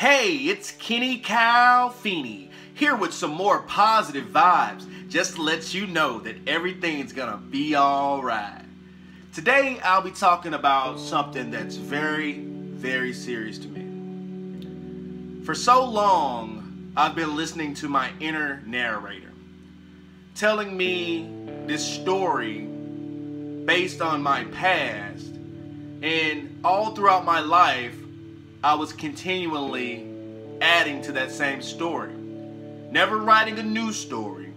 Hey, it's Kenny Kyle Feeney here with some more positive vibes just to let you know that everything's gonna be alright. Today I'll be talking about something that's very, very serious to me. For so long, I've been listening to my inner narrator telling me this story based on my past, and all throughout my life I was continually adding to that same story. Never writing a new story,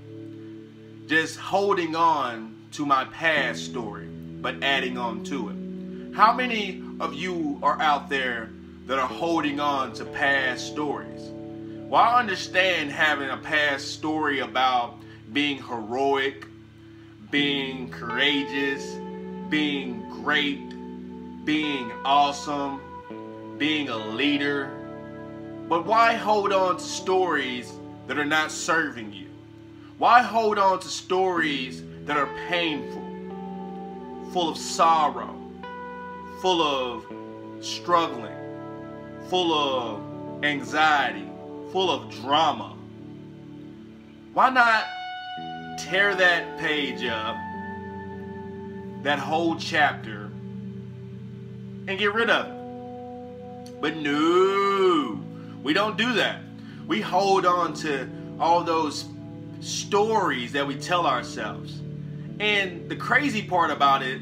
just holding on to my past story, but adding on to it. How many of you are out there that are holding on to past stories? Well, I understand having a past story about being heroic, being courageous, being great, being awesome, being a leader, but why hold on to stories that are not serving you? Why hold on to stories that are painful, full of sorrow, full of struggling, full of anxiety, full of drama? Why not tear that page up, that whole chapter, and get rid of it? But no, we don't do that. We hold on to all those stories that we tell ourselves. And the crazy part about it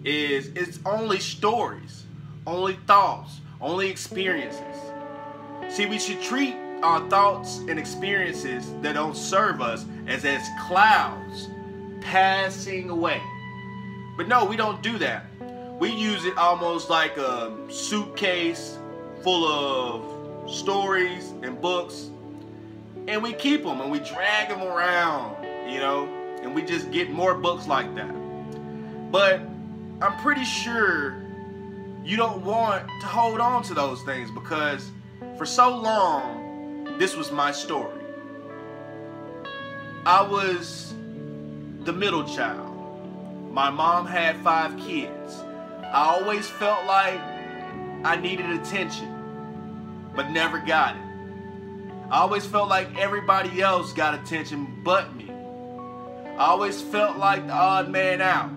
is it's only stories, only thoughts, only experiences. See, we should treat our thoughts and experiences that don't serve us as clouds passing away. But no, we don't do that. We use it almost like a suitcase full of stories and books, and we keep them and we drag them around, and we just get more books like that. But I'm pretty sure you don't want to hold on to those things, because for so long this was my story. I was the middle child. My mom had 5 kids. I always felt like I needed attention, but never got it. I always felt like everybody else got attention but me. I always felt like the odd man out,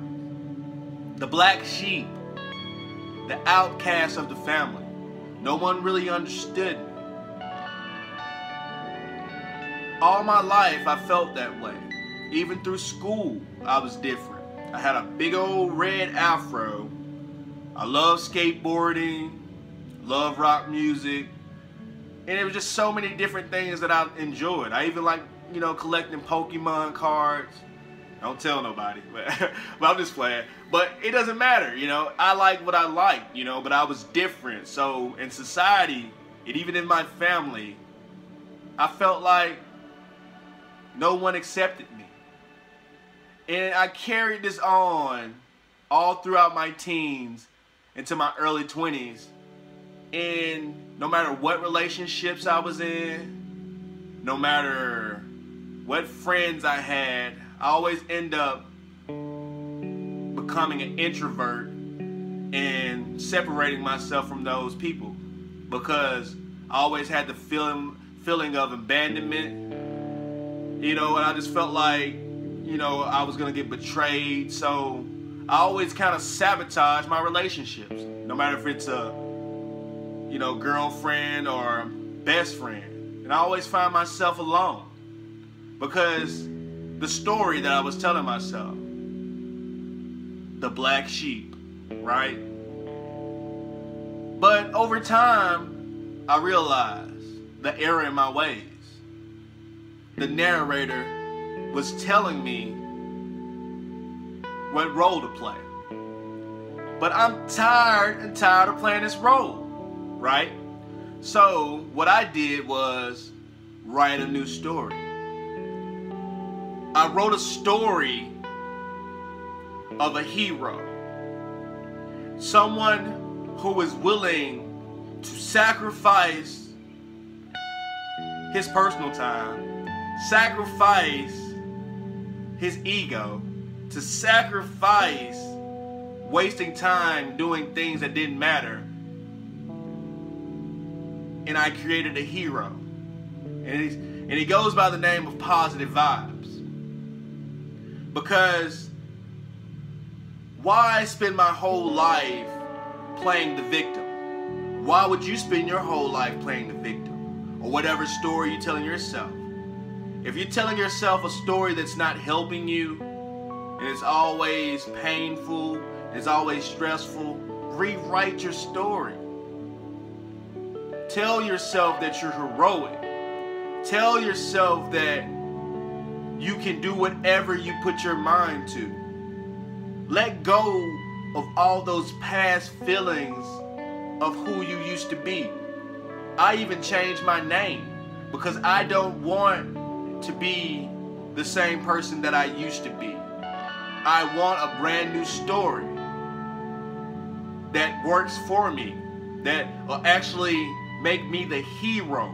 the black sheep, the outcast of the family. No one really understood me. All my life I felt that way. Even through school, I was different. I had a big old red afro. I love skateboarding, love rock music, and it was just so many different things that I enjoyed. I even like, collecting Pokemon cards. Don't tell nobody, but I'm just playing. But it doesn't matter, I like what I like, but I was different. So in society, and even in my family, I felt like no one accepted me. And I carried this on all throughout my teens into my early 20s. And no matter what relationships I was in, no matter what friends I had, I always end up becoming an introvert and separating myself from those people, because I always had the feeling of abandonment, and I just felt like, I was going to get betrayed. So I always kind of sabotage my relationships, no matter if it's a girlfriend or best friend. And I always find myself alone because the story that I was telling myself, the black sheep, right? But over time, I realized the error in my ways. The narrator was telling me what role to play. But I'm tired of playing this role, right? So what I did was write a new story. I wrote a story of a hero. Someone who was willing to sacrifice his personal time, sacrifice his ego, to sacrifice wasting time doing things that didn't matter and I created a hero. And he goes by the name of Positive Vibes. Because why spend my whole life playing the victim? Why would you spend your whole life playing the victim? Or whatever story you're telling yourself. If you're telling yourself a story that's not helping you, and it's always painful, it's always stressful, rewrite your story. Tell yourself that you're heroic. Tell yourself that you can do whatever you put your mind to. Let go of all those past feelings of who you used to be. I even changed my name because I don't want to be the same person that I used to be. I want a brand new story that works for me, that will actually make me the hero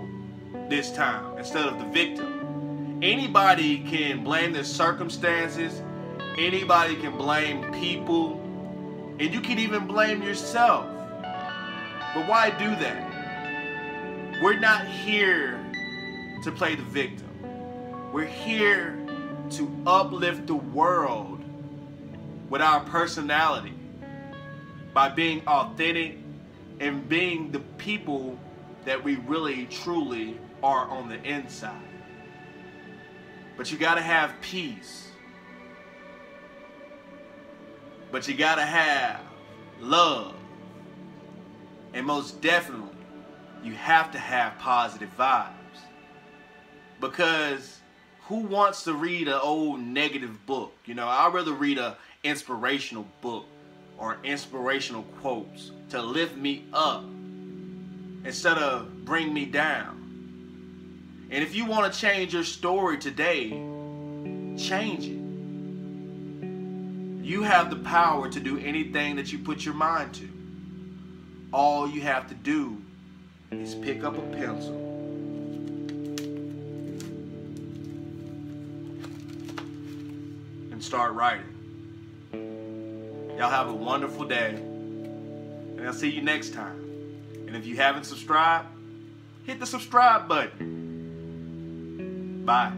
this time instead of the victim. Anybody can blame their circumstances, anybody can blame people, and you can even blame yourself. But why do that? We're not here to play the victim. We're here to uplift the world with our personality by being authentic and being the people that we really truly are on the inside. But you gotta have peace. But you gotta have love. And most definitely, you have to have positive vibes. Because who wants to read an old negative book? You know, I'd rather read an inspirational book or inspirational quotes to lift me up instead of bring me down. And if you want to change your story today, change it. You have the power to do anything that you put your mind to. All you have to do is pick up a pencil and start writing. Y'all have a wonderful day, and I'll see you next time. And if you haven't subscribed, hit the subscribe button. Bye.